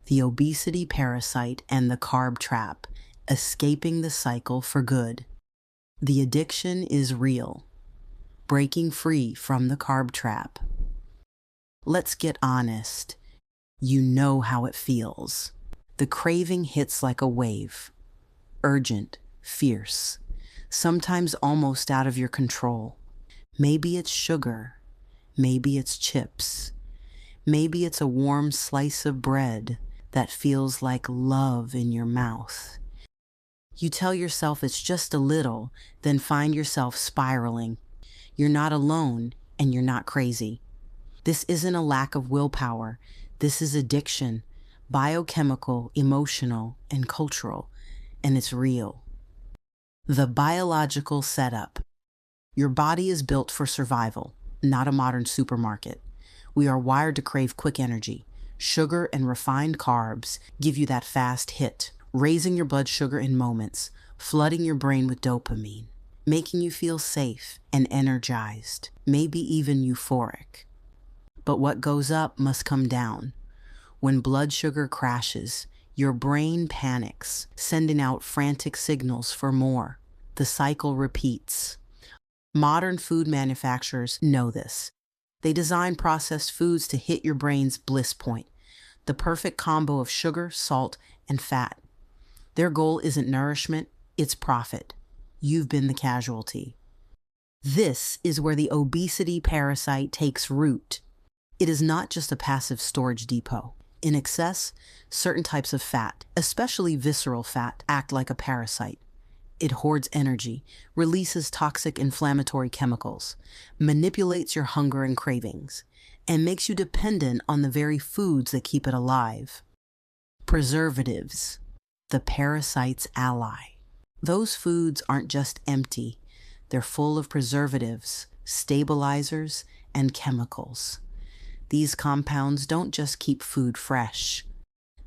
the obesity parasite and the carb trap, escaping the cycle for good. The addiction is real. Breaking free from the carb trap. Let's get honest. You know how it feels. The craving hits like a wave. Urgent, fierce, sometimes almost out of your control. Maybe it's sugar. Maybe it's chips. Maybe it's a warm slice of bread that feels like love in your mouth. You tell yourself it's just a little, then find yourself spiraling. You're not alone, and you're not crazy. This isn't a lack of willpower. This is addiction, biochemical, emotional, and cultural, and it's real. The biological setup. Your body is built for survival, not a modern supermarket. We are wired to crave quick energy. Sugar and refined carbs give you that fast hit, raising your blood sugar in moments, flooding your brain with dopamine, making you feel safe and energized, maybe even euphoric. But what goes up must come down. When blood sugar crashes, your brain panics, sending out frantic signals for more. The cycle repeats. Modern food manufacturers know this. They design processed foods to hit your brain's bliss point, the perfect combo of sugar, salt, and fat. Their goal isn't nourishment, it's profit. You've been the casualty. This is where the obesity parasite takes root. It is not just a passive storage depot. In excess, certain types of fat, especially visceral fat, act like a parasite. It hoards energy, releases toxic inflammatory chemicals, manipulates your hunger and cravings, and makes you dependent on the very foods that keep it alive. Preservatives, the parasite's ally. Those foods aren't just empty. They're full of preservatives, stabilizers, and chemicals. These compounds don't just keep food fresh.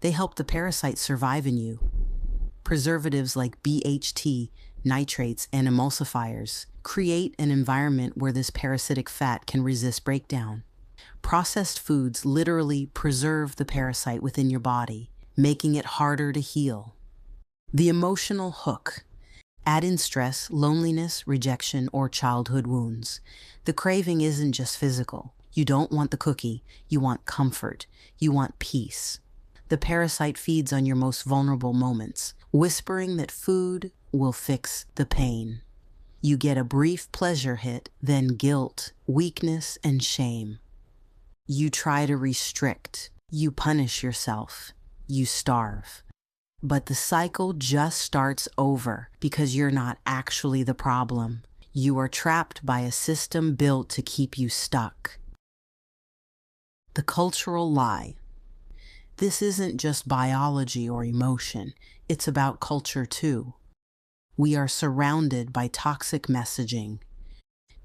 They help the parasite survive in you. Preservatives like BHT, nitrates, and emulsifiers create an environment where this parasitic fat can resist breakdown. Processed foods literally preserve the parasite within your body, making it harder to heal. The emotional hook. Add in stress, loneliness, rejection, or childhood wounds. The craving isn't just physical. You don't want the cookie. You want comfort. You want peace. The parasite feeds on your most vulnerable moments, whispering that food will fix the pain. You get a brief pleasure hit, then guilt, weakness, and shame. You try to restrict. You punish yourself. You starve. But the cycle just starts over because you're not actually the problem. You are trapped by a system built to keep you stuck. The cultural lie. This isn't just biology or emotion, it's about culture too. We are surrounded by toxic messaging.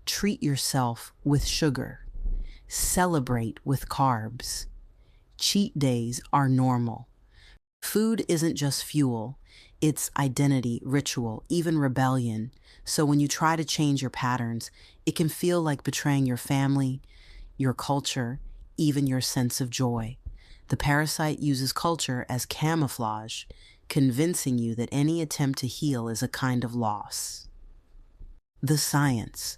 Treat yourself with sugar. Celebrate with carbs. Cheat days are normal. Food isn't just fuel, it's identity, ritual, even rebellion. So when you try to change your patterns, it can feel like betraying your family, your culture, even your sense of joy. The parasite uses culture as camouflage, convincing you that any attempt to heal is a kind of loss. The science.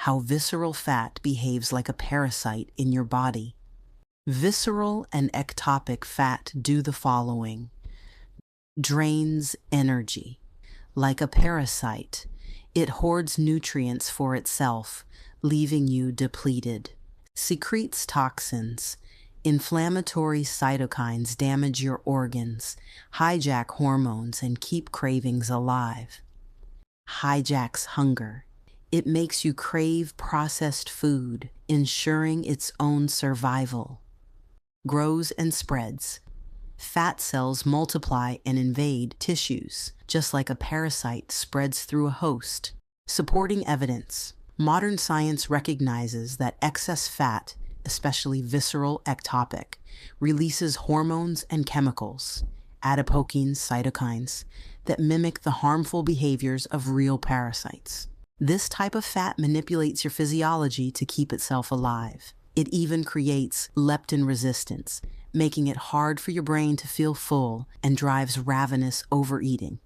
How visceral fat behaves like a parasite in your body. Visceral and ectopic fat do the following. Drains energy. Like a parasite, it hoards nutrients for itself, leaving you depleted. Secretes toxins. Inflammatory cytokines damage your organs, hijack hormones, and keep cravings alive. Hijacks hunger. It makes you crave processed food, ensuring its own survival. Grows and spreads. Fat cells multiply and invade tissues, just like a parasite spreads through a host. Supporting evidence. Modern science recognizes that excess fat, especially visceral ectopic, releases hormones and chemicals, adipokines, cytokines, that mimic the harmful behaviors of real parasites. This type of fat manipulates your physiology to keep itself alive. It even creates leptin resistance, making it hard for your brain to feel full and drives ravenous overeating.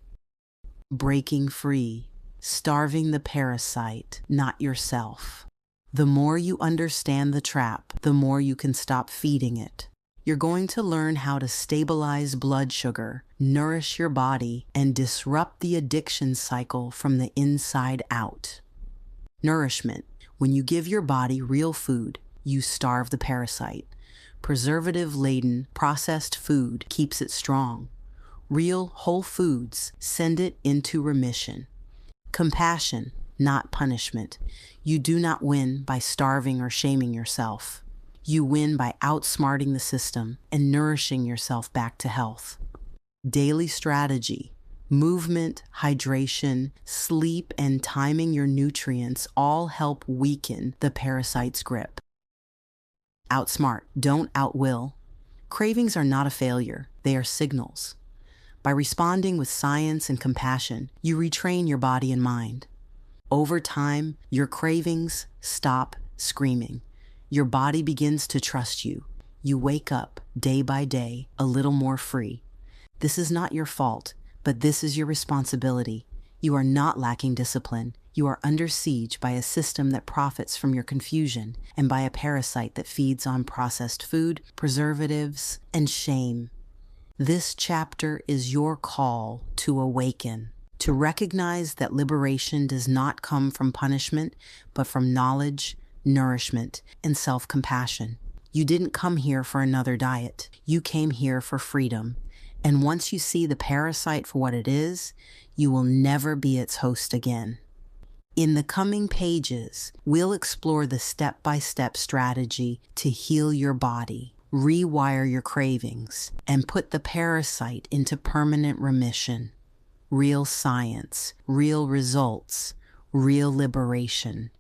Breaking free, starving the parasite, not yourself. The more you understand the trap, the more you can stop feeding it. You're going to learn how to stabilize blood sugar, nourish your body, and disrupt the addiction cycle from the inside out. Nourishment. When you give your body real food, you starve the parasite. Preservative-laden, processed food keeps it strong. Real, whole foods send it into remission. Compassion, not punishment. You do not win by starving or shaming yourself. You win by outsmarting the system and nourishing yourself back to health. Daily strategy. Movement, hydration, sleep, and timing your nutrients all help weaken the parasite's grip. Outsmart, don't outwill. Cravings are not a failure, they are signals. By responding with science and compassion, you retrain your body and mind. Over time, your cravings stop screaming. Your body begins to trust you. You wake up, day by day, a little more free. This is not your fault, but this is your responsibility. You are not lacking discipline. You are under siege by a system that profits from your confusion and by a parasite that feeds on processed food, preservatives, and shame. This chapter is your call to awaken, to recognize that liberation does not come from punishment, but from knowledge, nourishment, and self-compassion. You didn't come here for another diet. You came here for freedom. And once you see the parasite for what it is, you will never be its host again. In the coming pages, we'll explore the step-by-step strategy to heal your body, rewire your cravings, and put the parasite into permanent remission. Real science, real results, real liberation.